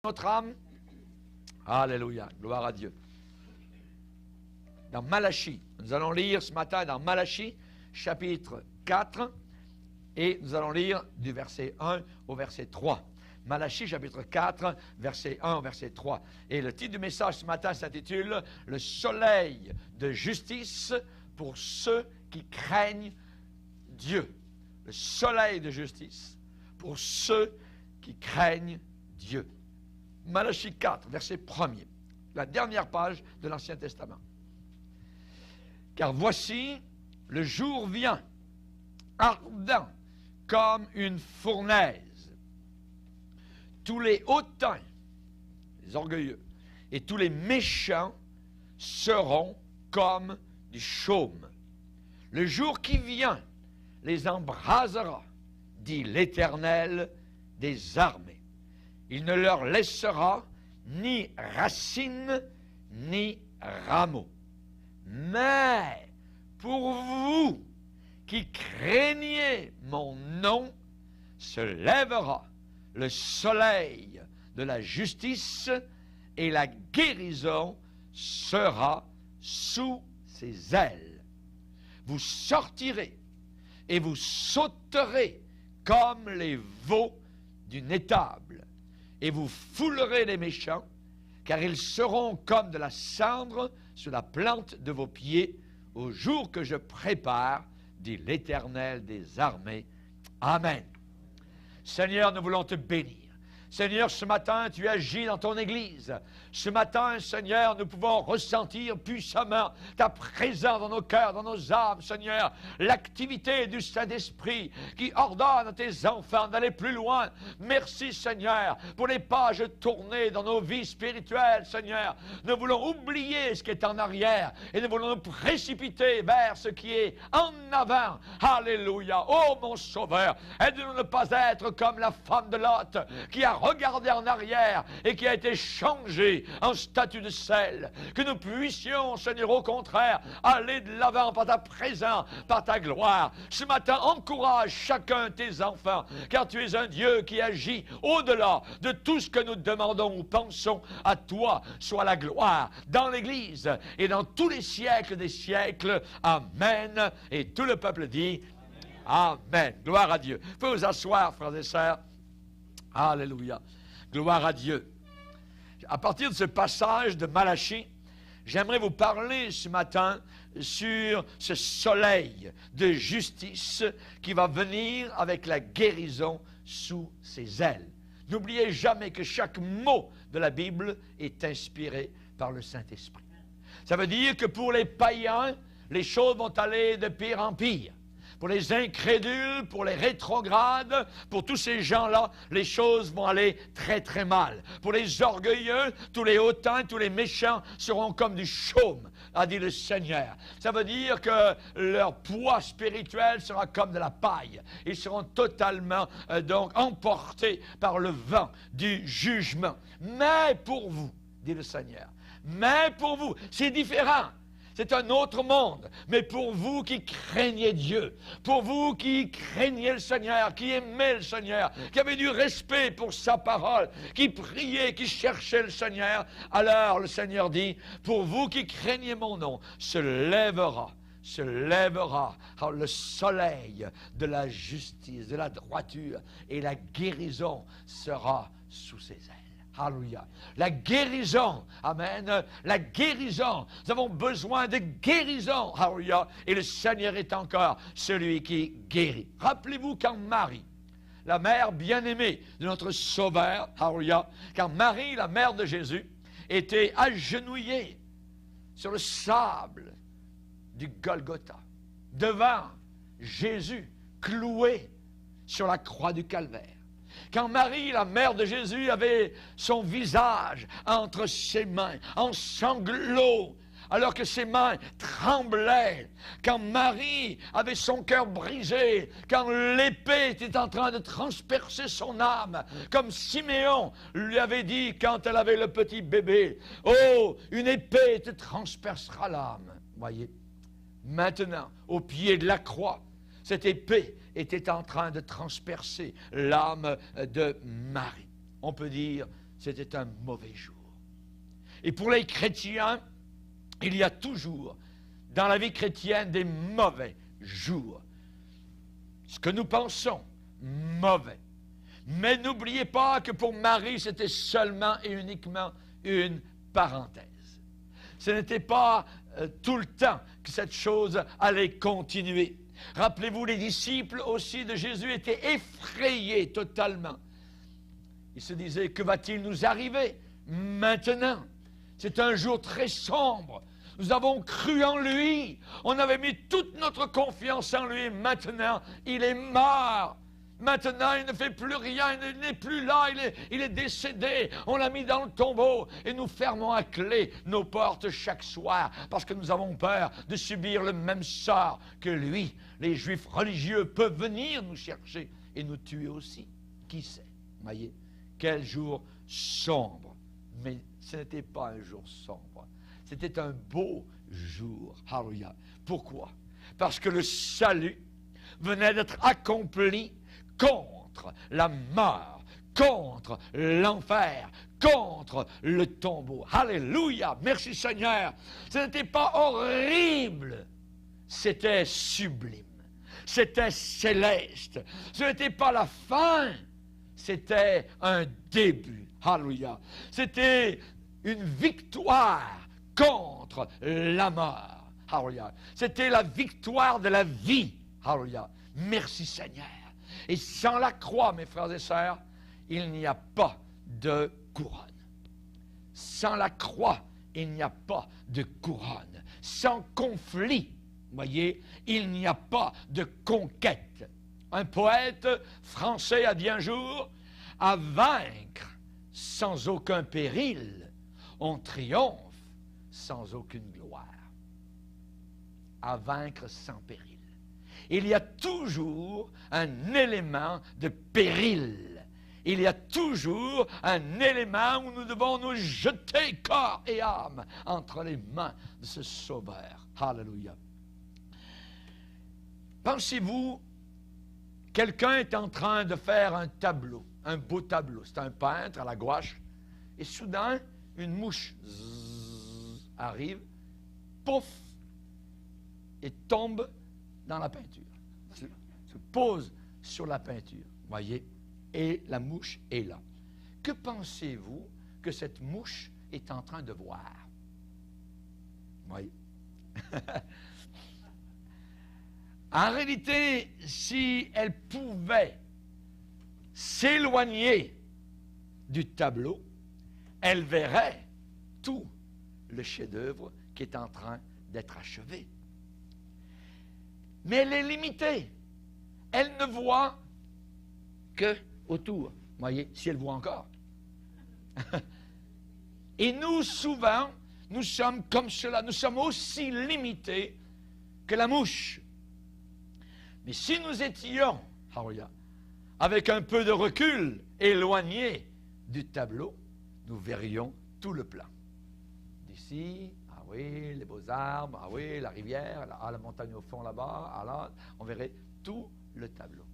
notre âme. Alléluia, gloire à Dieu. Dans Malachie, nous allons lire ce matin dans Malachie, chapitre 4, et nous allons lire du verset 1 au verset 3. Malachie, chapitre 4, verset 1 au verset 3. Et le titre du message ce matin s'intitule « Le soleil de justice pour ceux qui craignent Dieu ». Le soleil de justice pour ceux qui craignent Dieu. Malachie 4, verset 1er, la dernière page de l'Ancien Testament. Car voici, le jour vient, ardent comme une fournaise. Tous les hautains, les orgueilleux, et tous les méchants seront comme du chaume. Le jour qui vient les embrasera, dit l'Éternel des armées. Il ne leur laissera ni racine, ni rameau. Mais pour vous qui craignez mon nom, se lèvera le soleil de la justice et la guérison sera sous ses ailes. Vous sortirez et vous sauterez comme les veaux d'une étable, et vous foulerez les méchants, car ils seront comme de la cendre sur la plante de vos pieds, au jour que je prépare, dit l'Éternel des armées. Amen. Seigneur, nous voulons te bénir. Seigneur, ce matin, tu agis dans ton Église. Ce matin, Seigneur, nous pouvons ressentir puissamment ta présence dans nos cœurs, dans nos âmes, Seigneur. L'activité du Saint-Esprit qui ordonne à tes enfants d'aller plus loin. Merci, Seigneur, pour les pages tournées dans nos vies spirituelles, Seigneur. Nous voulons oublier ce qui est en arrière et nous voulons nous précipiter vers ce qui est en avant. Alléluia. Oh, mon Sauveur, aide-nous ne pas être comme la femme de Lot qui a regardé en arrière et qui a été changé en statue de sel. Que nous puissions, Seigneur, au contraire, aller de l'avant par ta présence, par ta gloire. Ce matin, encourage chacun de tes enfants, car tu es un Dieu qui agit au-delà de tout ce que nous demandons ou pensons. À toi soit la gloire dans l'Église et dans tous les siècles des siècles. Amen. Et tout le peuple dit Amen. Gloire à Dieu. Vous pouvez vous asseoir, frères et sœurs. Alléluia. Gloire à Dieu. À partir de ce passage de Malachie, j'aimerais vous parler ce matin sur ce soleil de justice qui va venir avec la guérison sous ses ailes. N'oubliez jamais que chaque mot de la Bible est inspiré par le Saint-Esprit. Ça veut dire que pour les païens, les choses vont aller de pire en pire. Pour les incrédules, pour les rétrogrades, pour tous ces gens-là, les choses vont aller très très mal. Pour les orgueilleux, tous les hautains, tous les méchants seront comme du chaume, a dit le Seigneur. Ça veut dire que leur poids spirituel sera comme de la paille. Ils seront totalement donc emportés par le vent du jugement. Mais pour vous, dit le Seigneur, mais pour vous, c'est différent. C'est un autre monde. Mais pour vous qui craignez Dieu, pour vous qui craignez le Seigneur, qui aimez le Seigneur, qui avez du respect pour sa parole, qui priez, qui cherchez le Seigneur, alors le Seigneur dit, pour vous qui craignez mon nom, se lèvera le soleil de la justice, de la droiture, et la guérison sera sous ses ailes. Alléluia. La guérison. Amen. La guérison. Nous avons besoin de guérison. Alléluia. Et le Seigneur est encore celui qui guérit. Rappelez-vous quand Marie, la mère bien-aimée de notre Sauveur, alléluia, quand Marie, la mère de Jésus, était agenouillée sur le sable du Golgotha, devant Jésus, cloué sur la croix du Calvaire. Quand Marie, la mère de Jésus, avait son visage entre ses mains, en sanglots, alors que ses mains tremblaient, quand Marie avait son cœur brisé, quand l'épée était en train de transpercer son âme, comme Siméon lui avait dit quand elle avait le petit bébé, « Oh, une épée te transpercera l'âme. » Voyez, maintenant, au pied de la croix, cette épée était en train de transpercer l'âme de Marie. On peut dire, c'était un mauvais jour. Et pour les chrétiens, il y a toujours dans la vie chrétienne des mauvais jours. Ce que nous pensons, mauvais. Mais n'oubliez pas que pour Marie, c'était seulement et uniquement une parenthèse. Ce n'était pas tout le temps que cette chose allait continuer. Rappelez-vous, les disciples aussi de Jésus étaient effrayés totalement. Ils se disaient, que va-t-il nous arriver maintenant? C'est un jour très sombre. Nous avons cru en lui. On avait mis toute notre confiance en lui. Maintenant, il est mort. Maintenant, il ne fait plus rien. Il n'est plus là. Il est décédé. On l'a mis dans le tombeau. Et nous fermons à clé nos portes chaque soir parce que nous avons peur de subir le même sort que lui. Les Juifs religieux peuvent venir nous chercher et nous tuer aussi. Qui sait? Voyez, quel jour sombre. Mais ce n'était pas un jour sombre. C'était un beau jour. Alléluia. Pourquoi? Parce que le salut venait d'être accompli contre la mort, contre l'enfer, contre le tombeau. Alléluia. Merci Seigneur. Ce n'était pas horrible. C'était sublime. C'était céleste. Ce n'était pas la fin. C'était un début. Alléluia. C'était une victoire contre la mort. Alléluia. C'était la victoire de la vie. Alléluia. Merci Seigneur. Et sans la croix, mes frères et sœurs, il n'y a pas de couronne. Sans la croix, il n'y a pas de couronne. Sans conflit, voyez, il n'y a pas de conquête. Un poète français a dit un jour, à vaincre sans aucun péril, on triomphe sans aucune gloire. À vaincre sans péril. Il y a toujours un élément de péril. Il y a toujours un élément où nous devons nous jeter corps et âme entre les mains de ce Sauveur. Alléluia. Pensez-vous, quelqu'un est en train de faire un tableau, un beau tableau. C'est un peintre à la gouache. Et soudain, une mouche arrive, pouf, et tombe dans la peinture. Se pose sur la peinture, voyez, et la mouche est là. Que pensez-vous que cette mouche est en train de voir? Voyez. En réalité, si elle pouvait s'éloigner du tableau, elle verrait tout le chef-d'œuvre qui est en train d'être achevé. Mais elle est limitée. Elle ne voit que autour. Voyez, si elle voit encore. Et nous, souvent, nous sommes comme cela. Nous sommes aussi limités que la mouche. Mais si nous étions, avec un peu de recul, éloignés du tableau, nous verrions tout le plan. D'ici, ah oui, les beaux arbres, ah oui, la rivière, la montagne au fond là-bas, ah là, on verrait tout le tableau.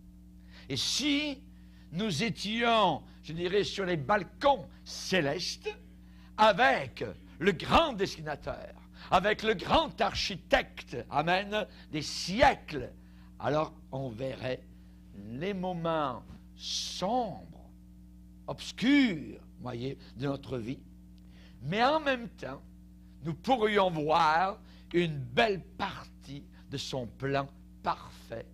Et si nous étions, je dirais, sur les balcons célestes, avec le grand dessinateur, avec le grand architecte, amen, des siècles, alors on verrait les moments sombres, obscurs, voyez, de notre vie. Mais en même temps, nous pourrions voir une belle partie de son plan parfait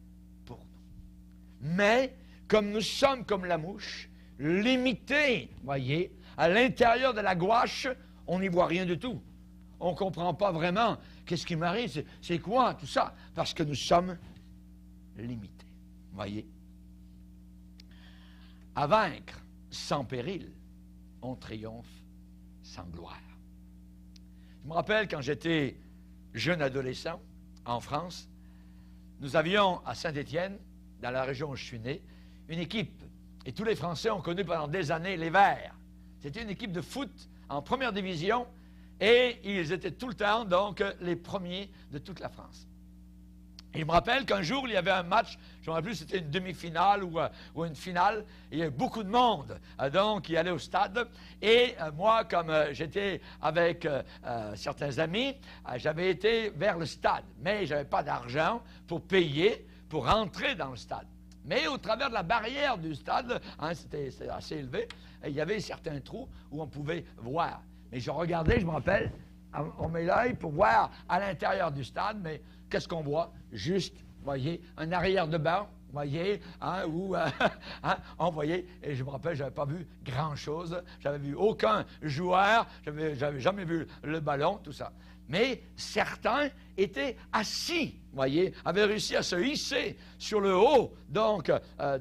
pour nous. Mais, comme nous sommes comme la mouche, limités, voyez, à l'intérieur de la gouache, on n'y voit rien du tout. On ne comprend pas vraiment qu'est-ce qui m'arrive, c'est quoi tout ça, parce que nous sommes limités, voyez. À vaincre sans péril, on triomphe sans gloire. Je me rappelle quand j'étais jeune adolescent en France, nous avions à Saint-Étienne, dans la région où je suis né, une équipe. Et tous les Français ont connu pendant des années les Verts. C'était une équipe de foot en première division et ils étaient tout le temps, donc, les premiers de toute la France. Et je me rappelle qu'un jour, il y avait un match, je ne me rappelle plus si c'était une demi-finale ou une finale, et il y avait beaucoup de monde donc qui allait au stade. Et moi, comme j'étais avec certains amis, j'avais été vers le stade, mais je n'avais pas d'argent pour payer, pour rentrer dans le stade. Mais au travers de la barrière du stade, c'était assez élevé, il y avait certains trous où on pouvait voir. Mais je regardais, je me rappelle, on met l'œil pour voir à l'intérieur du stade, mais qu'est-ce qu'on voit? Juste, voyez, un arrière de banc, voyez, on voyait, et je me rappelle, je n'avais pas vu grand-chose, j'avais vu aucun joueur, j'avais jamais vu le ballon, tout ça. Mais certains étaient assis, voyez, avaient réussi à se hisser sur le haut, donc,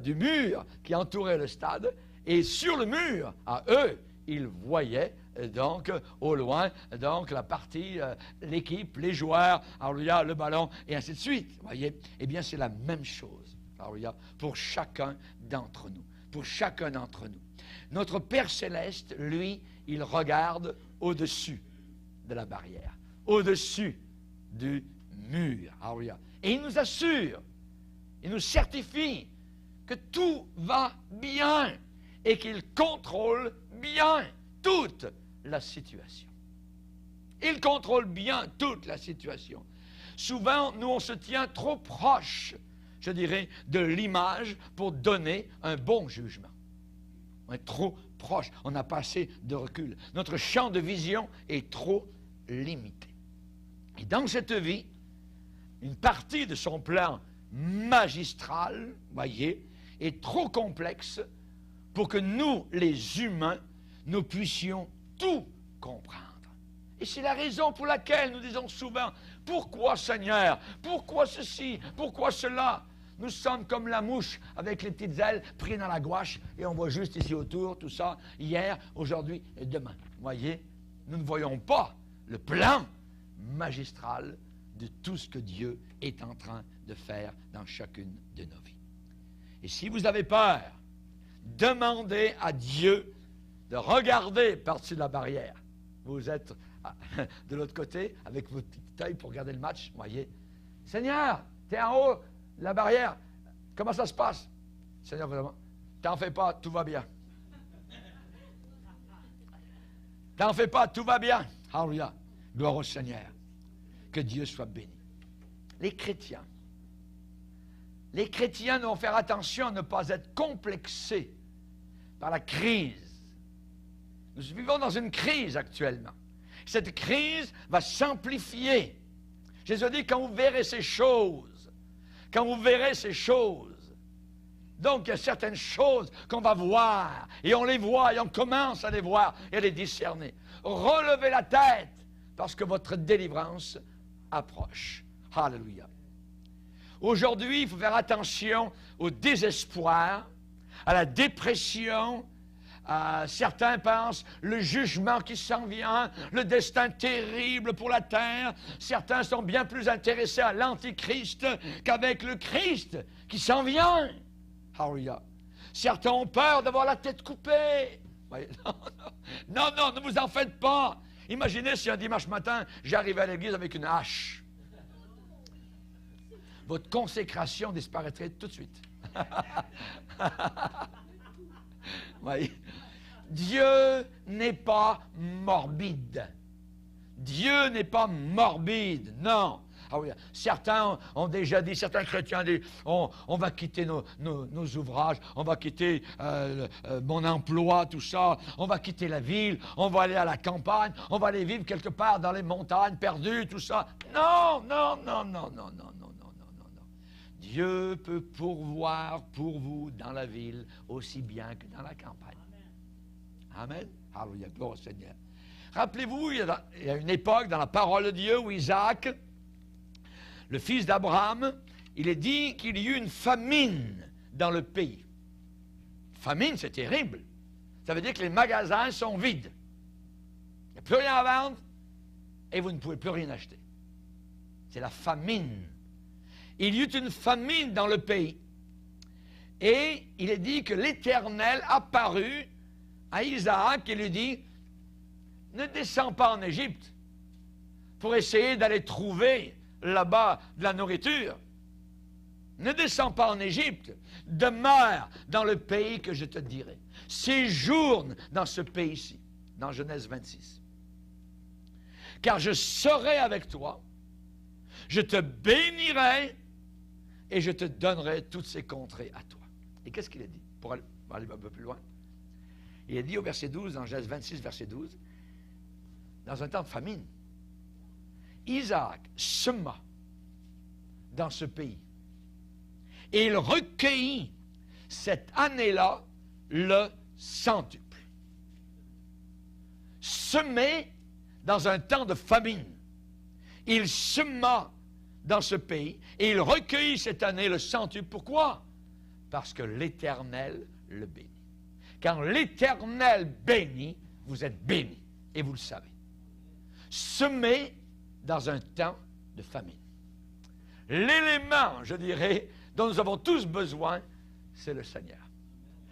du mur qui entourait le stade, et sur le mur, à eux, ils voyaient donc au loin, donc la partie, l'équipe, les joueurs, alléluia, le ballon, et ainsi de suite. Vous voyez? Eh bien, c'est la même chose, alléluia, pour chacun d'entre nous. Pour chacun d'entre nous. Notre Père Céleste, lui, il regarde au-dessus de la barrière, au-dessus du mur, alléluia. Et il nous assure, il nous certifie que tout va bien et qu'il contrôle bien toute la situation. Il contrôle bien toute la situation. Souvent, nous, on se tient trop proche, je dirais, de l'image pour donner un bon jugement. On est trop proche, on n'a pas assez de recul. Notre champ de vision est trop limité. Et dans cette vie, une partie de son plan magistral, voyez, est trop complexe pour que nous, les humains, nous puissions tout comprendre. Et c'est la raison pour laquelle nous disons souvent, pourquoi Seigneur? Pourquoi ceci? Pourquoi cela? Nous sommes comme la mouche avec les petites ailes prises dans la gouache et on voit juste ici autour tout ça, hier, aujourd'hui et demain. Vous voyez, nous ne voyons pas le plan magistral de tout ce que Dieu est en train de faire dans chacune de nos vies. Et si vous avez peur, demandez à Dieu de regarder par-dessus la barrière. Vous êtes de l'autre côté, avec votre petit œil pour regarder le match, voyez. Seigneur, tu es en haut de la barrière, comment ça se passe? Seigneur, vraiment, t'en fais pas, tout va bien. T'en fais pas, tout va bien. Alléluia. Gloire au Seigneur. Que Dieu soit béni. Les chrétiens doivent faire attention à ne pas être complexés par la crise. Nous vivons dans une crise actuellement. Cette crise va s'amplifier. Jésus a dit, quand vous verrez ces choses, donc il y a certaines choses qu'on va voir, et on les voit, et on commence à les voir, et à les discerner. Relevez la tête, parce que votre délivrance approche. Alléluia. Aujourd'hui, il faut faire attention au désespoir, à la dépression. Certains pensent le jugement qui s'en vient, le destin terrible pour la terre. Certains sont bien plus intéressés à l'Antichrist qu'avec le Christ qui s'en vient. Alléluia. Certains ont peur d'avoir la tête coupée. Non, ne vous en faites pas. Imaginez si un dimanche matin, j'arrivais à l'église avec une hache. Votre consécration disparaîtrait tout de suite. Oui. Dieu n'est pas morbide. Dieu n'est pas morbide, non. Ah oui, certains ont déjà dit, certains chrétiens ont dit, on va quitter nos ouvrages, on va quitter mon emploi, tout ça, on va quitter la ville, on va aller à la campagne, on va aller vivre quelque part dans les montagnes perdues, tout ça. Non. Dieu peut pourvoir pour vous dans la ville aussi bien que dans la campagne. Amen. Alléluia, gloire au Seigneur. Rappelez-vous, il y a une époque dans la parole de Dieu où Isaac, le fils d'Abraham, il est dit qu'il y eut une famine dans le pays. Famine, c'est terrible. Ça veut dire que les magasins sont vides. Il n'y a plus rien à vendre et vous ne pouvez plus rien acheter. C'est la famine. Il y eut une famine dans le pays. Et il est dit que l'Éternel apparut à Isaac et lui dit, ne descends pas en Égypte pour essayer d'aller trouver là-bas de la nourriture. ne descends pas en Égypte, demeure dans le pays que je te dirai. Séjourne dans ce pays-ci, dans Genèse 26. Car je serai avec toi, je te bénirai et je te donnerai toutes ces contrées à toi. Et qu'est-ce qu'il a dit? Pour aller un peu plus loin. Il a dit au verset 12, dans Genèse 26, verset 12, dans un temps de famine, Isaac sema dans ce pays. Et il recueillit cette année-là le centuple. Semé dans un temps de famine. Il sema dans ce pays et il recueillit cette année le centuple. Pourquoi? Parce que l'Éternel le bénit. Quand l'Éternel bénit, vous êtes bénis. Et vous le savez. Semé dans un temps de famine. L'élément, je dirais, dont nous avons tous besoin, c'est le Seigneur.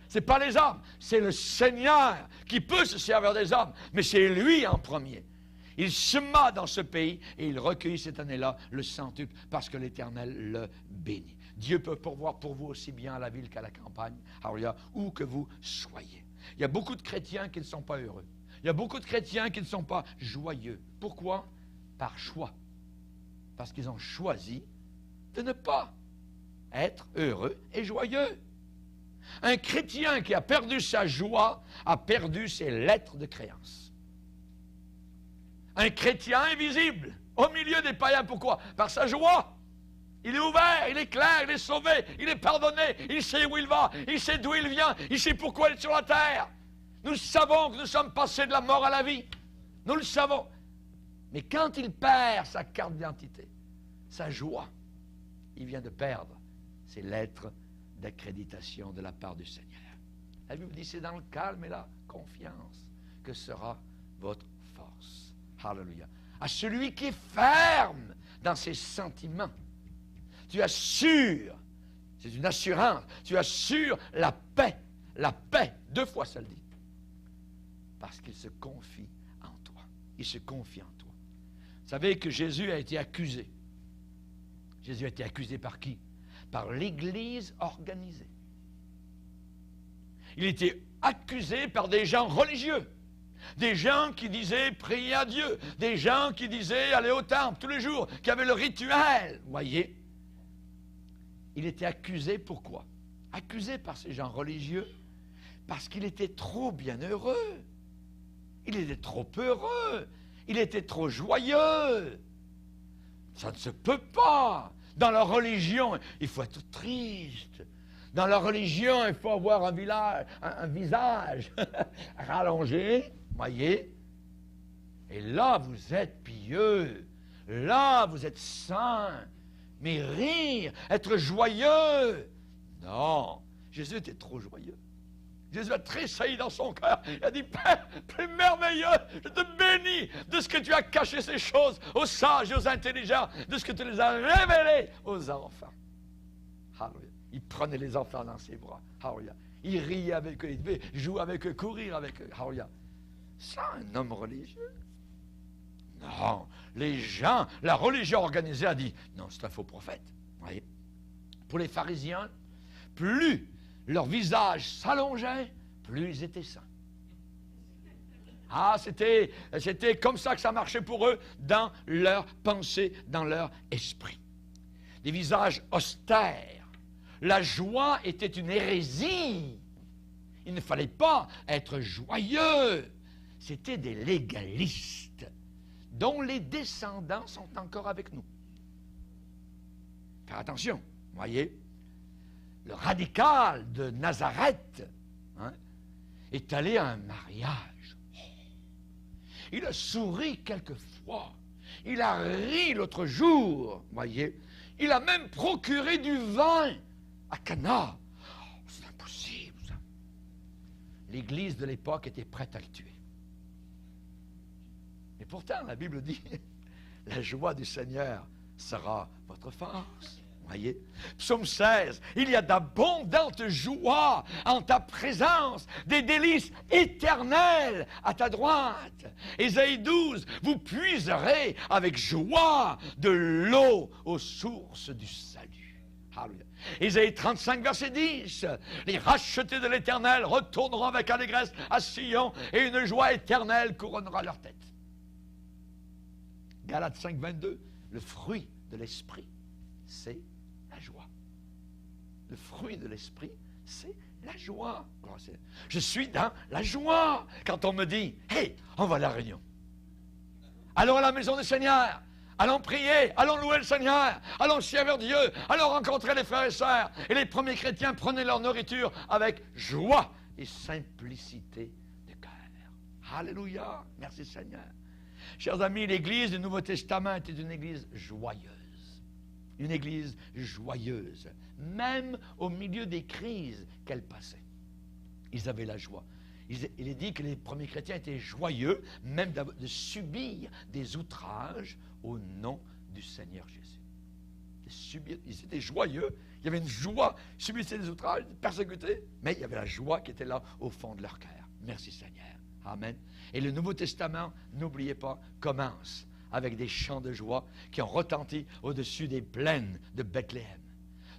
Ce n'est pas les hommes, c'est le Seigneur qui peut se servir des hommes, mais c'est lui en premier. Il sema dans ce pays et il recueillit cette année-là le centuple parce que l'Éternel le bénit. Dieu peut pourvoir pour vous aussi bien à la ville qu'à la campagne, où que vous soyez. Il y a beaucoup de chrétiens qui ne sont pas heureux. Il y a beaucoup de chrétiens qui ne sont pas joyeux. Pourquoi? Par choix. Parce qu'ils ont choisi de ne pas être heureux et joyeux. Un chrétien qui a perdu sa joie a perdu ses lettres de créance. Un chrétien invisible au milieu des païens, pourquoi? Par sa joie. Il est ouvert, il est clair, il est sauvé, il est pardonné, il sait où il va, il sait d'où il vient, il sait pourquoi il est sur la terre. Nous savons que nous sommes passés de la mort à la vie. Nous le savons. Mais quand il perd sa carte d'identité, sa joie, il vient de perdre ses lettres d'accréditation de la part du Seigneur. La Bible dit, c'est dans le calme et la confiance que sera votre force. Alléluia. À celui qui est ferme dans ses sentiments, tu assures, c'est une assurance, tu assures la paix, 2 fois ça le dit, parce qu'il se confie en toi. Il se confie en toi. Vous savez que Jésus a été accusé. Jésus a été accusé par qui? Par l'Église organisée. Il était accusé par des gens religieux, des gens qui disaient prier à Dieu, des gens qui disaient aller au temple tous les jours, qui avaient le rituel. Vous voyez? Il était accusé pourquoi? Accusé par ces gens religieux parce qu'il était trop bienheureux. Il était trop heureux. Il était trop joyeux. Ça ne se peut pas. Dans la religion, il faut être triste. Dans la religion, il faut avoir un visage rallongé, voyez. Et là, vous êtes pieux. Là, vous êtes saint. Mais rire, être joyeux. Non, Jésus était trop joyeux. Jésus a tressailli dans son cœur. Il a dit, Père, plus merveilleux, je te bénis de ce que tu as caché ces choses aux sages et aux intelligents, de ce que tu les as révélées aux enfants. Alléluia. Il prenait les enfants dans ses bras. Alléluia. Il riait avec eux, il devait jouer avec eux, courir avec eux. Alléluia. Ça, un homme religieux? Non, les gens, la religion organisée a dit, non, c'est un faux prophète. Voyez. Pour les pharisiens, plus leur visage s'allongeait, plus ils étaient saints. Ah, c'était comme ça que ça marchait pour eux dans leur pensée, dans leur esprit. Des visages austères. La joie était une hérésie. Il ne fallait pas être joyeux. C'était des légalistes dont les descendants sont encore avec nous. Faire attention, voyez. Le radical de Nazareth est allé à un mariage. Il a souri quelquefois. Il a ri l'autre jour, voyez. Il a même procuré du vin à Cana. Oh, c'est impossible, ça. L'Église de l'époque était prête à le tuer. Et pourtant, la Bible dit, la joie du Seigneur sera votre force. Voyez, Psaume 16, il y a d'abondantes joies en ta présence, des délices éternelles à ta droite. Ésaïe 12, vous puiserez avec joie de l'eau aux sources du salut. Alléluia. Isaïe 35, verset 10. Les rachetés de l'Éternel retourneront avec allégresse à Sion et une joie éternelle couronnera leur tête. Galates 5, 22. Le fruit de l'esprit, c'est la joie. Le fruit de l'esprit, c'est la joie. Je suis dans la joie quand on me dit « Hey, on va à la réunion. Allons à la maison du Seigneur. Allons prier, allons louer le Seigneur, allons servir Dieu, allons rencontrer les frères et sœurs. » Et les premiers chrétiens prenaient leur nourriture avec joie et simplicité de cœur. Alléluia, merci Seigneur. Chers amis, l'Église du Nouveau Testament était une Église joyeuse. Une Église joyeuse, même au milieu des crises qu'elle passait. Ils avaient la joie. Il est dit que les premiers chrétiens étaient joyeux, même de subir des outrages au nom du Seigneur Jésus. Ils étaient joyeux, il y avait une joie, ils subissaient des outrages, persécutés, mais il y avait la joie qui était là au fond de leur cœur. Merci Seigneur. Amen. Et le Nouveau Testament, n'oubliez pas, commence avec des chants de joie qui ont retenti au-dessus des plaines de Bethléem.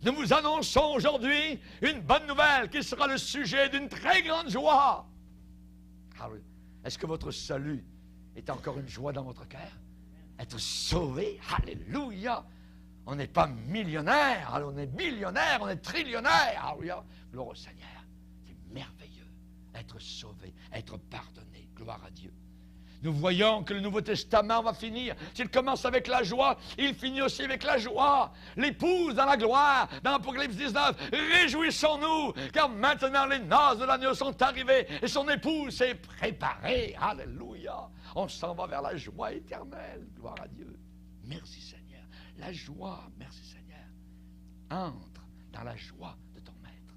Nous vous annonçons aujourd'hui une bonne nouvelle qui sera le sujet d'une très grande joie. Est-ce que votre salut est encore une joie dans votre cœur? Être sauvé, alléluia! On n'est pas millionnaire, alors on est millionnaire, on est trillionnaire, alléluia! Gloire au Seigneur, c'est merveilleux. Être sauvé, être pardonné, gloire à Dieu. Nous voyons que le Nouveau Testament va finir. S'il commence avec la joie, il finit aussi avec la joie. L'épouse dans la gloire, dans l'Apocalypse 19, réjouissons-nous, car maintenant les noces de l'agneau sont arrivées et son épouse s'est préparée. Alléluia. On s'en va vers la joie éternelle. Gloire à Dieu. Merci Seigneur. La joie, merci Seigneur. Entre dans la joie de ton maître.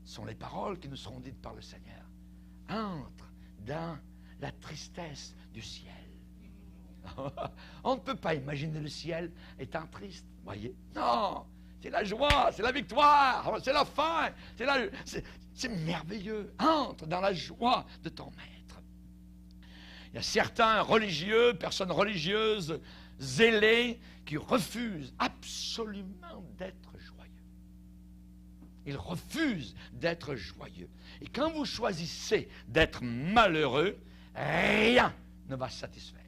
Ce sont les paroles qui nous seront dites par le Seigneur. Entre dans la tristesse du ciel. On ne peut pas imaginer le ciel étant triste, voyez. Non, c'est la joie, c'est la victoire, c'est la fin, c'est merveilleux. Entre dans la joie de ton maître. Il y a certains religieux, personnes religieuses, zélés, qui refusent absolument d'être joyeux. Ils refusent d'être joyeux. Et quand vous choisissez d'être malheureux, rien ne va satisfaire.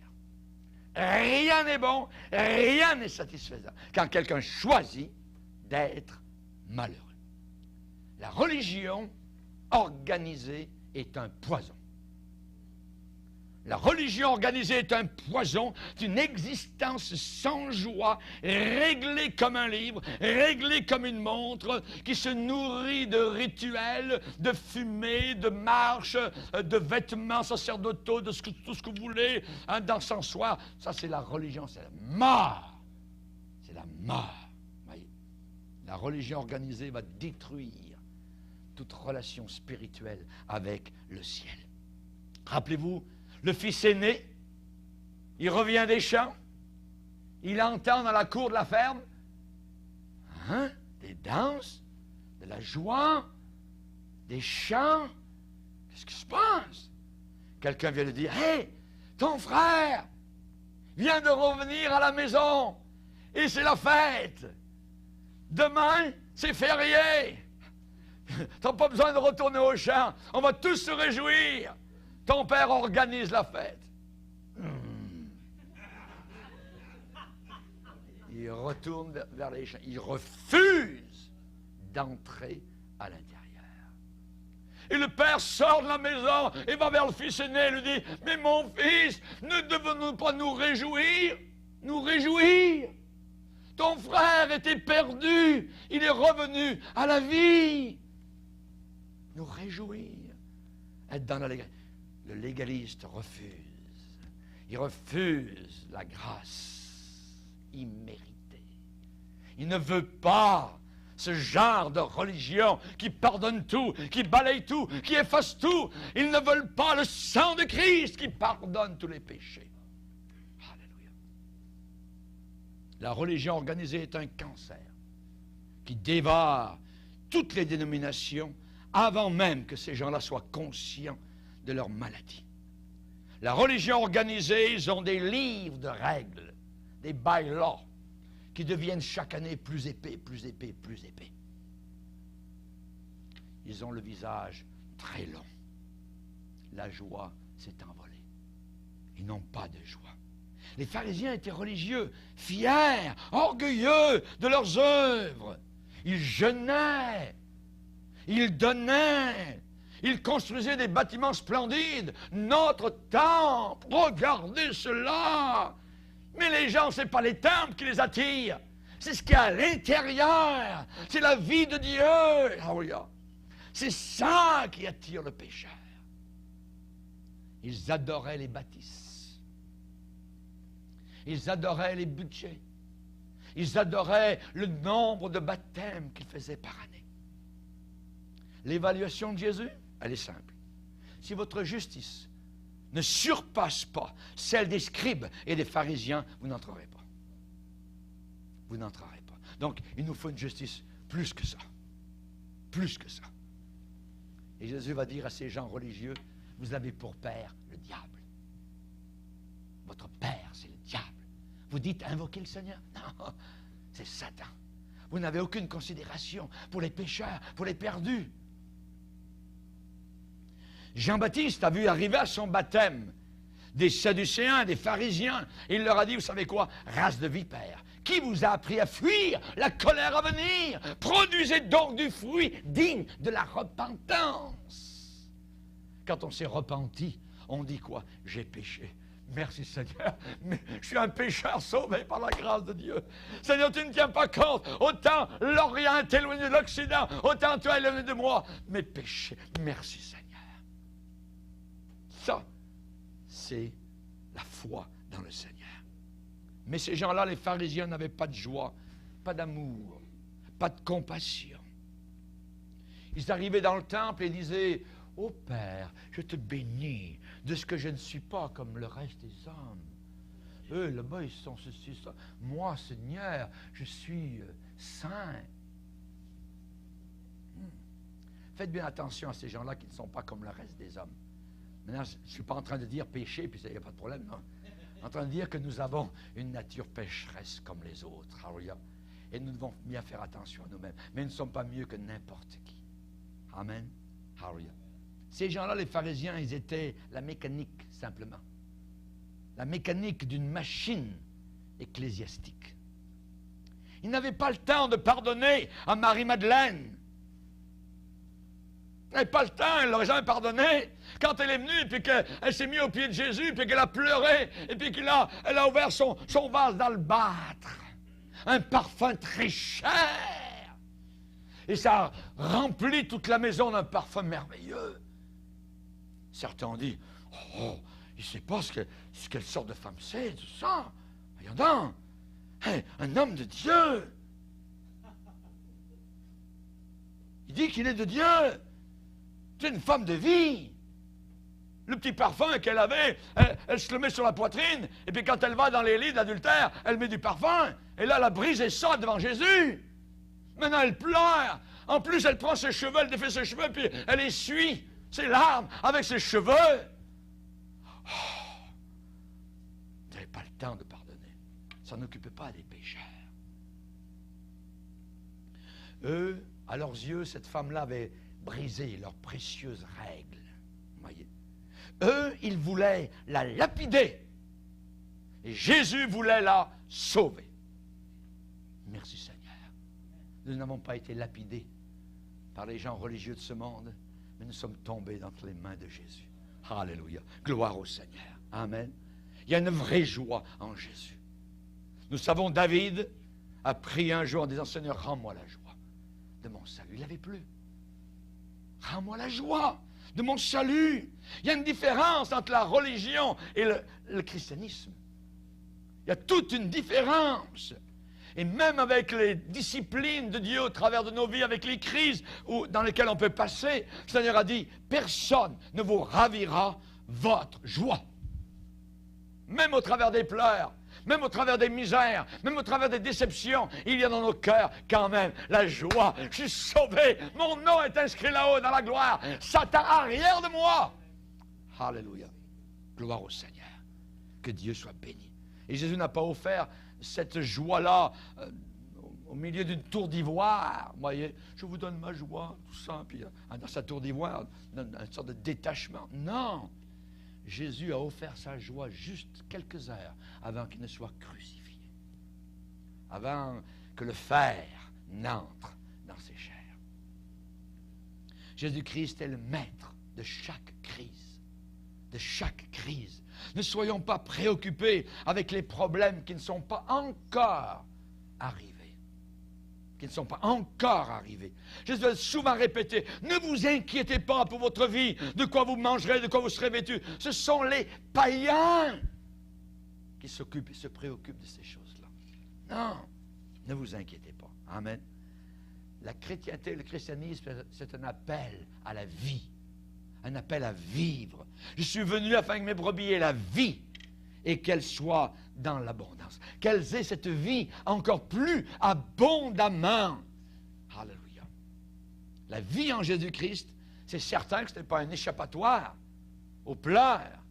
Rien n'est bon, rien n'est satisfaisant. Quand quelqu'un choisit d'être malheureux. La religion organisée est un poison. La religion organisée est un poison d'une existence sans joie, réglée comme un livre, réglée comme une montre, qui se nourrit de rituels, de fumée, de marches, de vêtements sacerdotaux, de tout ce que vous voulez, d'encensoir. Ça, c'est la religion, c'est la mort. C'est la mort. Voyez? La religion organisée va détruire toute relation spirituelle avec le ciel. Rappelez-vous, le fils aîné, il revient des champs, il entend dans la cour de la ferme des danses, de la joie, des chants. Qu'est-ce qui se passe? Quelqu'un vient lui dire, « Hey, ton frère vient de revenir à la maison et c'est la fête. Demain, c'est férié. Tu n'as pas besoin de retourner au champ, on va tous se réjouir. Ton père organise la fête. » Il retourne vers les champs. Il refuse d'entrer à l'intérieur. Et le père sort de la maison et va vers le fils aîné et lui dit, « Mais mon fils, ne devons-nous pas nous réjouir? Nous réjouir? Ton frère était perdu, il est revenu à la vie. » Nous réjouir. Être dans la légalité. Le légaliste refuse. Il refuse la grâce imméritée. Il ne veut pas ce genre de religion qui pardonne tout, qui balaye tout, qui efface tout. Ils ne veulent pas le sang de Christ qui pardonne tous les péchés. Alléluia. La religion organisée est un cancer qui dévore toutes les dénominations avant même que ces gens-là soient conscients de leur maladie. La religion organisée, ils ont des livres de règles, des bylaws, qui deviennent chaque année plus épais, plus épais, plus épais. Ils ont le visage très long. La joie s'est envolée. Ils n'ont pas de joie. Les pharisiens étaient religieux, fiers, orgueilleux de leurs œuvres. Ils jeûnaient, ils donnaient, ils construisaient des bâtiments splendides. Notre temple, regardez cela! Mais les gens, ce n'est pas les temples qui les attirent, c'est ce qu'il y a à l'intérieur, c'est la vie de Dieu. Alléluia. C'est ça qui attire le pécheur. Ils adoraient les bâtisses, ils adoraient les budgets, ils adoraient le nombre de baptêmes qu'ils faisaient par année. L'évaluation de Jésus, elle est simple. Si votre justice ne surpasse pas celle des scribes et des pharisiens, vous n'entrerez pas. Vous n'entrerez pas. Donc, il nous faut une justice plus que ça. Plus que ça. Et Jésus va dire à ces gens religieux, vous avez pour père le diable. Votre père, c'est le diable. Vous dites invoquer le Seigneur? Non, c'est Satan. Vous n'avez aucune considération pour les pécheurs, pour les perdus. Jean-Baptiste a vu arriver à son baptême des Sadducéens, des pharisiens. Il leur a dit, vous savez quoi, race de vipères, qui vous a appris à fuir la colère à venir? Produisez donc du fruit digne de la repentance. Quand on s'est repenti, on dit quoi? J'ai péché. Merci Seigneur, mais je suis un pécheur sauvé par la grâce de Dieu. Seigneur, tu ne tiens pas compte. Autant l'Orient est éloigné de l'Occident, autant toi éloigné de moi. Mes péchés, merci Seigneur. Ça, c'est la foi dans le Seigneur. Mais ces gens-là, les pharisiens, n'avaient pas de joie, pas d'amour, pas de compassion. Ils arrivaient dans le temple et disaient, « Ô Père, je te bénis de ce que je ne suis pas comme le reste des hommes. Eux, là-bas, ils sont ceci, ça. Moi, Seigneur, je suis saint. » Faites bien attention à ces gens-là qui ne sont pas comme le reste des hommes. Maintenant, je ne suis pas en train de dire péché, puis il n'y a pas de problème, non. Je suis en train de dire que nous avons une nature pécheresse comme les autres. Alléluia. Et nous devons bien faire attention à nous-mêmes. Mais nous ne sommes pas mieux que n'importe qui. Amen. Alléluia. Ces gens-là, les pharisiens, ils étaient la mécanique, simplement. La mécanique d'une machine ecclésiastique. Ils n'avaient pas le temps de pardonner à Marie-Madeleine. Elle n'avait pas le temps, elle ne l'aurait jamais pardonné. Quand elle est venue, puis qu'elle s'est mise au pied de Jésus, puis qu'elle a pleuré, et puis qu'elle a ouvert son vase d'albâtre. Un parfum très cher. Et ça remplit toute la maison d'un parfum merveilleux. Certains ont dit, oh, il ne sait pas quelle sorte de femme c'est, tout ça. Voyons donc, hey, un homme de Dieu. Il dit qu'il est de Dieu. C'est une femme de vie. Le petit parfum qu'elle avait, elle se le met sur la poitrine, et puis quand elle va dans les lits d'adultère, elle met du parfum, et là, elle a brisé ça devant Jésus. Maintenant, elle pleure. En plus, elle prend ses cheveux, elle défait ses cheveux, puis elle essuie ses larmes avec ses cheveux. Oh, vous n'avez pas le temps de pardonner. Ça n'occupe pas des pécheurs. Eux, à leurs yeux, cette femme-là avait brisé leurs précieuses règles. Vous voyez? Eux, ils voulaient la lapider. Et Jésus voulait la sauver. Merci Seigneur. Nous n'avons pas été lapidés par les gens religieux de ce monde, mais nous sommes tombés entre les mains de Jésus. Alléluia. Gloire au Seigneur. Amen. Il y a une vraie joie en Jésus. Nous savons, David a prié un jour en disant, Seigneur, rends-moi la joie de mon salut. Il n'avait plus. Rends-moi la joie de mon salut. Il y a une différence entre la religion et le christianisme. Il y a toute une différence. Et même avec les disciplines de Dieu au travers de nos vies, avec les crises dans lesquelles on peut passer, le Seigneur a dit, personne ne vous ravira votre joie. Même au travers des pleurs, même au travers des misères, même au travers des déceptions, il y a dans nos cœurs quand même la joie. Je suis sauvé, mon nom est inscrit là-haut dans la gloire. Satan arrière de moi. Alléluia. Gloire au Seigneur. Que Dieu soit béni. Et Jésus n'a pas offert cette joie-là au milieu d'une tour d'ivoire. Vous voyez, je vous donne ma joie, tout ça, puis dans sa tour d'ivoire, une sorte de détachement. Non! Jésus a offert sa joie juste quelques heures avant qu'il ne soit crucifié. Avant que le fer n'entre dans ses chairs. Jésus-Christ est le maître de chaque crise. De chaque crise. Ne soyons pas préoccupés avec les problèmes qui ne sont pas encore arrivés. Qui ne sont pas encore arrivés. Jésus a souvent répété, ne vous inquiétez pas pour votre vie, de quoi vous mangerez, de quoi vous serez vêtus. Ce sont les païens qui s'occupent et se préoccupent de ces choses-là. Non, ne vous inquiétez pas. Amen. La chrétienté, le christianisme, c'est un appel à la vie. Un appel à vivre. Je suis venu afin que mes brebis aient la vie et qu'elles soient dans l'abondance. Qu'elles aient cette vie encore plus abondamment. Alléluia. La vie en Jésus-Christ, c'est certain que ce n'est pas un échappatoire aux pleurs.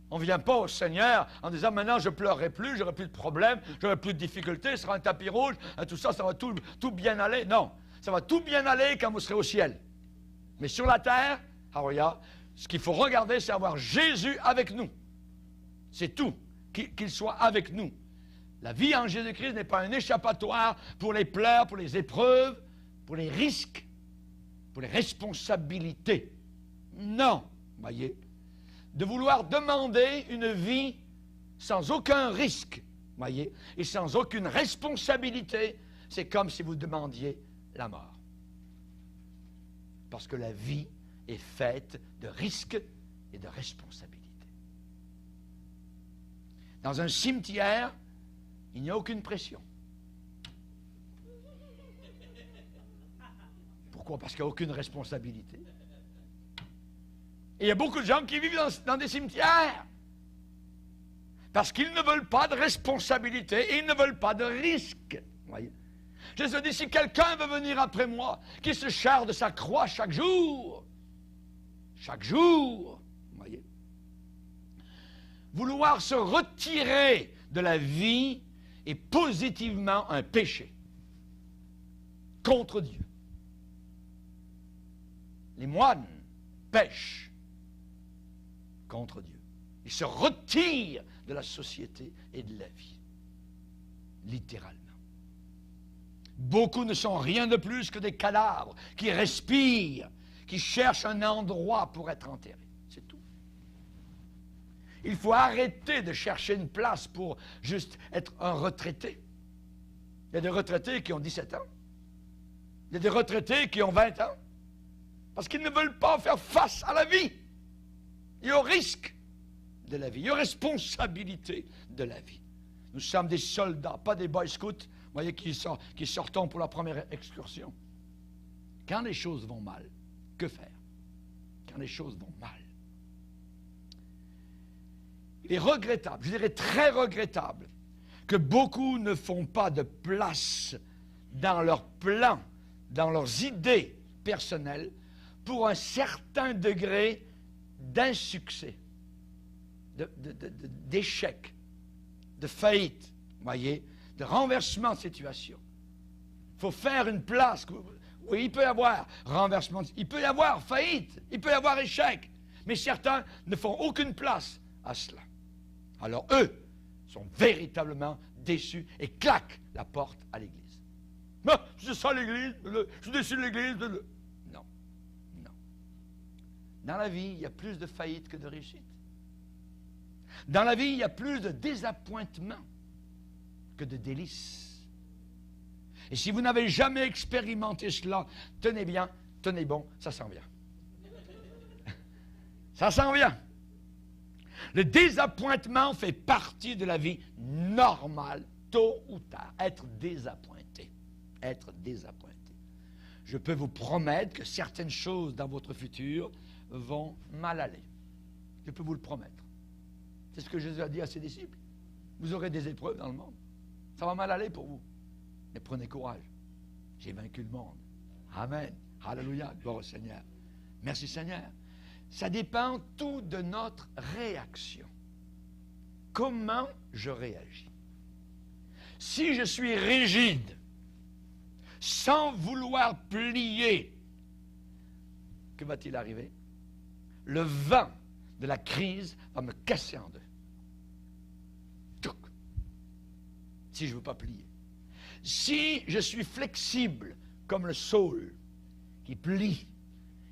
On ne vient pas au Seigneur en disant, maintenant je ne pleurerai plus, j'aurai plus de problèmes, j'aurai plus de difficultés, ce sera un tapis rouge, tout ça, ça va tout bien aller. Non, ça va tout bien aller quand vous serez au ciel. Mais sur la terre, alléluia, ce qu'il faut regarder, c'est avoir Jésus avec nous. C'est tout, qu'il soit avec nous. La vie en Jésus-Christ n'est pas un échappatoire pour les pleurs, pour les épreuves, pour les risques, pour les responsabilités. Non, voyez. De vouloir demander une vie sans aucun risque, voyez, et sans aucune responsabilité, c'est comme si vous demandiez la mort. Parce que la vie est faite de risques et de responsabilités. Dans un cimetière, il n'y a aucune pression. Pourquoi? Parce qu'il n'y a aucune responsabilité. Et il y a beaucoup de gens qui vivent dans des cimetières. Parce qu'ils ne veulent pas de responsabilité et ils ne veulent pas de risque. Voyez? Jésus dit, si quelqu'un veut venir après moi, qu'il se charge de sa croix chaque jour. Chaque jour. Voyez? Vouloir se retirer de la vie est positivement un péché contre Dieu. Les moines pêchent contre Dieu. Ils se retirent de la société et de la vie. Littéralement. Beaucoup ne sont rien de plus que des cadavres qui respirent, qui cherchent un endroit pour être enterrés. C'est tout. Il faut arrêter de chercher une place pour juste être un retraité. Il y a des retraités qui ont 17 ans. Il y a des retraités qui ont 20 ans. Parce qu'ils ne veulent pas faire face à la vie. Et au risque de la vie, et aux responsabilités de la vie. Nous sommes des soldats, pas des boy scouts, vous voyez, qui sortons pour la première excursion. Quand les choses vont mal, que faire? Quand les choses vont mal. Il est regrettable, je dirais très regrettable, que beaucoup ne font pas de place dans leurs plans, dans leurs idées personnelles, pour un certain degré d'insuccès, d'échec, de faillite, voyez, de renversement de situation. Il faut faire une place. Oui, il peut y avoir renversement, il peut y avoir faillite, il peut y avoir échec, mais certains ne font aucune place à cela. Alors eux sont véritablement déçus et claquent la porte à l'Église. Ah, c'est ça l'Église, je suis déçu de l'Église. Non, non. Dans la vie, il y a plus de faillite que de réussite. Dans la vie, il y a plus de désappointement que de délices. Et si vous n'avez jamais expérimenté cela, tenez bien, tenez bon, ça s'en vient. Ça s'en vient. Le désappointement fait partie de la vie normale, tôt ou tard. Être désappointé. Être désappointé. Je peux vous promettre que certaines choses dans votre futur vont mal aller. Je peux vous le promettre. C'est ce que Jésus a dit à ses disciples. Vous aurez des épreuves dans le monde. Ça va mal aller pour vous. Mais prenez courage. J'ai vaincu le monde. Amen. Alléluia. Gloire au Seigneur. Merci Seigneur. Ça dépend tout de notre réaction. comment je réagis. Si je suis rigide, sans vouloir plier, que va-t-il arriver? Le vent de la crise va me casser en deux. Touc. Si je ne veux pas plier. Si je suis flexible, comme le saule, qui plie,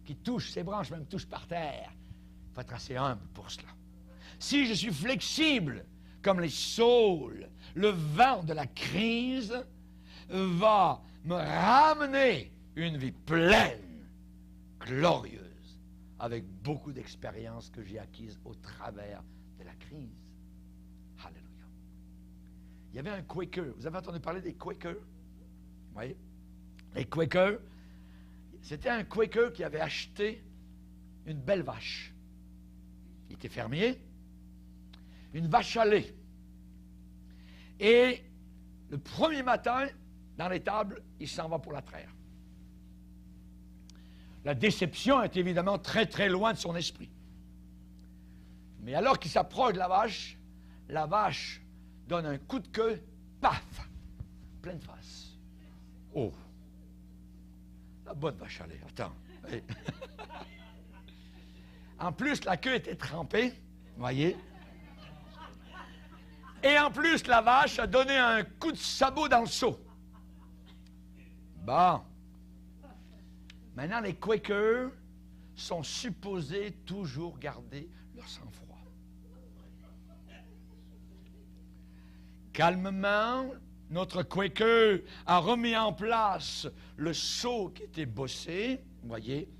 qui touche, ses branches même touchent par terre, il faut être assez humble pour cela. Si je suis flexible, comme les saules, le vent de la crise va me ramener une vie pleine, glorieuse, avec beaucoup d'expériences que j'ai acquises au travers de la crise. Alléluia. Il y avait un Quaker. Vous avez entendu parler des Quakers? Vous voyez? Les Quakers, c'était un Quaker qui avait acheté une belle vache. Il était fermier. Une vache à lait. Et le premier matin, dans l'étable, il s'en va pour la traire. La déception est évidemment très très loin de son esprit. Mais alors qu'il s'approche de la vache donne un coup de queue, paf, pleine face. Oh, la bonne vache à lait, attends. Hey. En plus, la queue était trempée, vous voyez. Et en plus, la vache a donné un coup de sabot dans le seau. Bon. Maintenant, les Quakers sont supposés toujours garder leur sang-froid. Calmement, notre Quaker a remis en place le seau qui était bossé, vous voyez,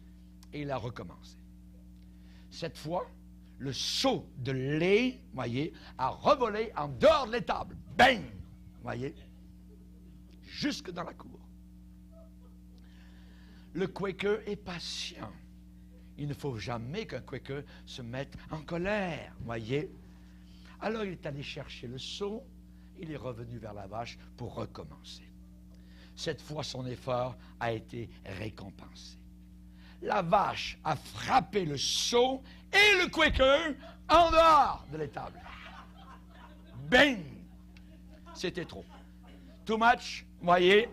et il a recommencé. Cette fois, le seau de lait, vous voyez, a revolé en dehors de l'étable. Bang! Vous voyez? Jusque dans la cour. Le Quaker est patient. Il ne faut jamais qu'un Quaker se mette en colère, vous voyez? Alors il est allé chercher le seau, il est revenu vers la vache pour recommencer. Cette fois, son effort a été récompensé. La vache a frappé le seau et le Quaker en dehors de l'étable. Bang! C'était trop. Too much, vous voyez?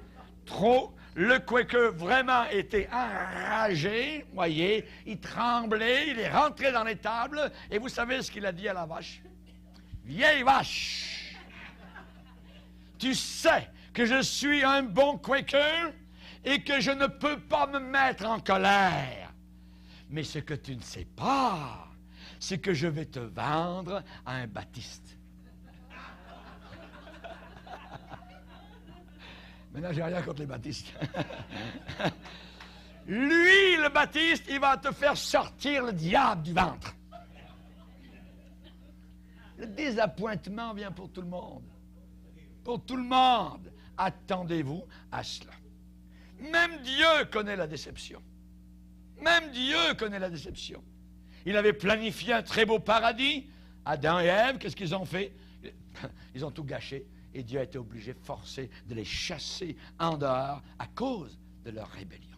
Trop. Le Quaker vraiment était enragé, vous voyez? Il tremblait, il est rentré dans l'étable et vous savez ce qu'il a dit à la vache? Vieille vache! Tu sais que je suis un bon Quaker et que je ne peux pas me mettre en colère. Mais ce que tu ne sais pas, c'est que je vais te vendre à un baptiste. Maintenant, j'ai rien contre les baptistes. Lui, le baptiste, il va te faire sortir le diable du ventre. Le désappointement vient pour tout le monde. Pour tout le monde. Attendez-vous à cela. Même Dieu connaît la déception. Même Dieu connaît la déception. Il avait planifié un très beau paradis. Adam et Ève, qu'est-ce qu'ils ont fait? Ils ont tout gâché. Et Dieu a été obligé, forcé, de les chasser en dehors à cause de leur rébellion.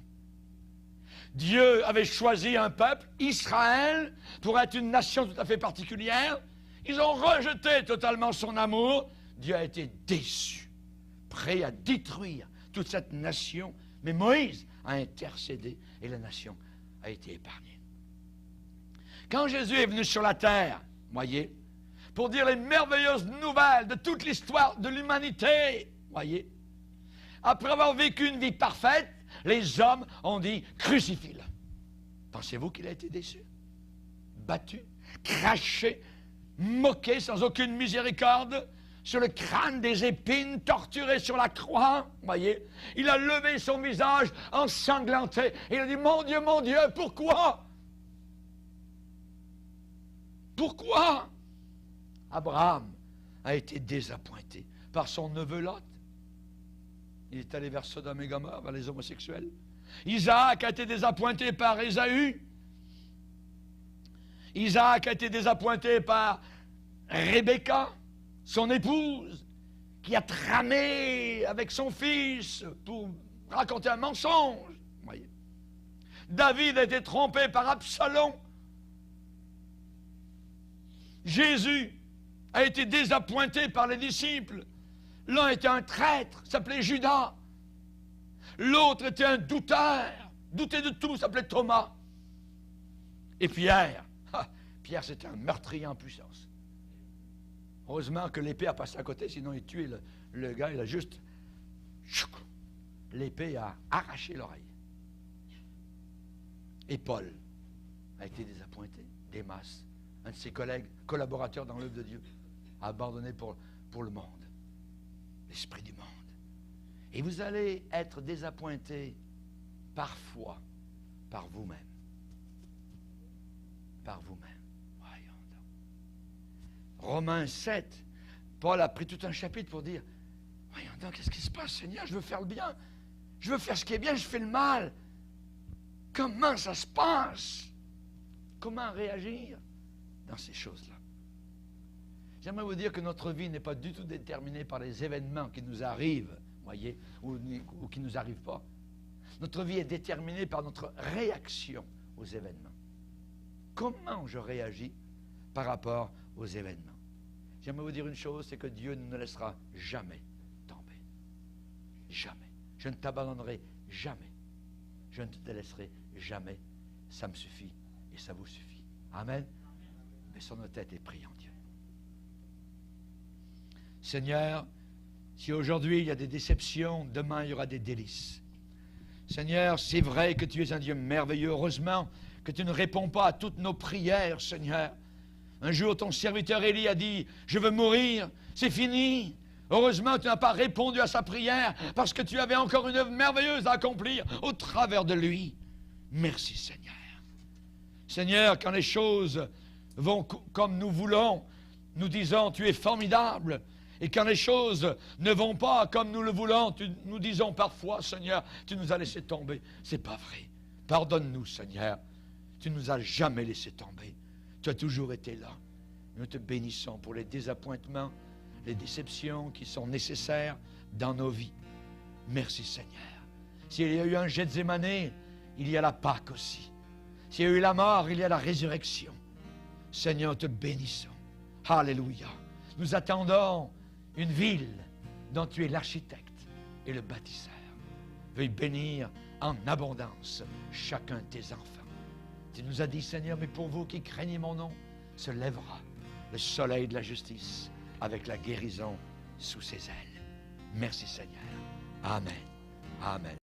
Dieu avait choisi un peuple, Israël, pour être une nation tout à fait particulière. Ils ont rejeté totalement son amour. Dieu a été déçu, prêt à détruire toute cette nation. Mais Moïse a intercédé et la nation a été épargnée. Quand Jésus est venu sur la terre, voyez, pour dire les merveilleuses nouvelles de toute l'histoire de l'humanité, voyez, après avoir vécu une vie parfaite, les hommes ont dit « crucifie-le ». Pensez-vous qu'il a été déçu? Battu, craché, moqué sans aucune miséricorde, sur le crâne des épines, torturé sur la croix, voyez. Il a levé son visage ensanglanté et il a dit « Mon Dieu, pourquoi? Pourquoi ?» Abraham a été désappointé par son neveu Lot. Il est allé vers Sodome et Gomorrhe, vers les homosexuels. Isaac a été désappointé par Ésaü. Isaac a été désappointé par Rebecca, son épouse, qui a tramé avec son fils pour raconter un mensonge. Voyez. David a été trompé par Absalom. Jésus a été désappointé par les disciples. L'un était un traître, s'appelait Judas. L'autre était un douteur, doutait de tout, s'appelait Thomas. Et Pierre, Pierre c'était un meurtrier en puissance. Heureusement que l'épée a passé à côté, sinon il tuait le gars, il a juste... L'épée a arraché l'oreille. Et Paul a été désappointé. Démas, un de ses collègues, collaborateurs dans l'œuvre de Dieu, a abandonné pour le monde, l'esprit du monde. Et vous allez être désappointé parfois par vous-même. Par vous-même. Voyons donc. Romains 7, Paul a pris tout un chapitre pour dire, voyons donc, qu'est-ce qui se passe, Seigneur? Je veux faire le bien. Je veux faire ce qui est bien, je fais le mal. Comment ça se passe? Comment réagir dans ces choses-là? J'aimerais vous dire que notre vie n'est pas du tout déterminée par les événements qui nous arrivent, voyez, ou qui ne nous arrivent pas. Notre vie est déterminée par notre réaction aux événements. Comment je réagis par rapport aux événements? J'aimerais vous dire une chose, c'est que Dieu ne nous laissera jamais tomber. Jamais. Je ne t'abandonnerai jamais. Je ne te laisserai jamais. Ça me suffit et ça vous suffit. Amen. Baissons nos têtes et prions Dieu. Seigneur, si aujourd'hui il y a des déceptions, demain il y aura des délices. Seigneur, c'est vrai que tu es un Dieu merveilleux. Heureusement que tu ne réponds pas à toutes nos prières, Seigneur. Un jour, ton serviteur Élie a dit, je veux mourir, c'est fini. Heureusement, tu n'as pas répondu à sa prière parce que tu avais encore une œuvre merveilleuse à accomplir au travers de lui. Merci, Seigneur. Seigneur, quand les choses vont comme nous voulons, nous disons, tu es formidable. Et quand les choses ne vont pas comme nous le voulons, nous disons parfois, Seigneur, tu nous as laissé tomber. C'est pas vrai. Pardonne-nous, Seigneur. Tu ne nous as jamais laissé tomber. Tu as toujours été là. Nous te bénissons pour les désappointements, les déceptions qui sont nécessaires dans nos vies. Merci, Seigneur. S'il y a eu un Gethsémané, il y a la Pâque aussi. S'il y a eu la mort, il y a la résurrection. Seigneur, nous te bénissons. Alléluia. Nous attendons une ville dont tu es l'architecte et le bâtisseur. Veuille bénir en abondance chacun de tes enfants. Tu nous as dit, Seigneur, mais pour vous qui craignez mon nom, se lèvera le soleil de la justice avec la guérison sous ses ailes. Merci, Seigneur. Amen. Amen.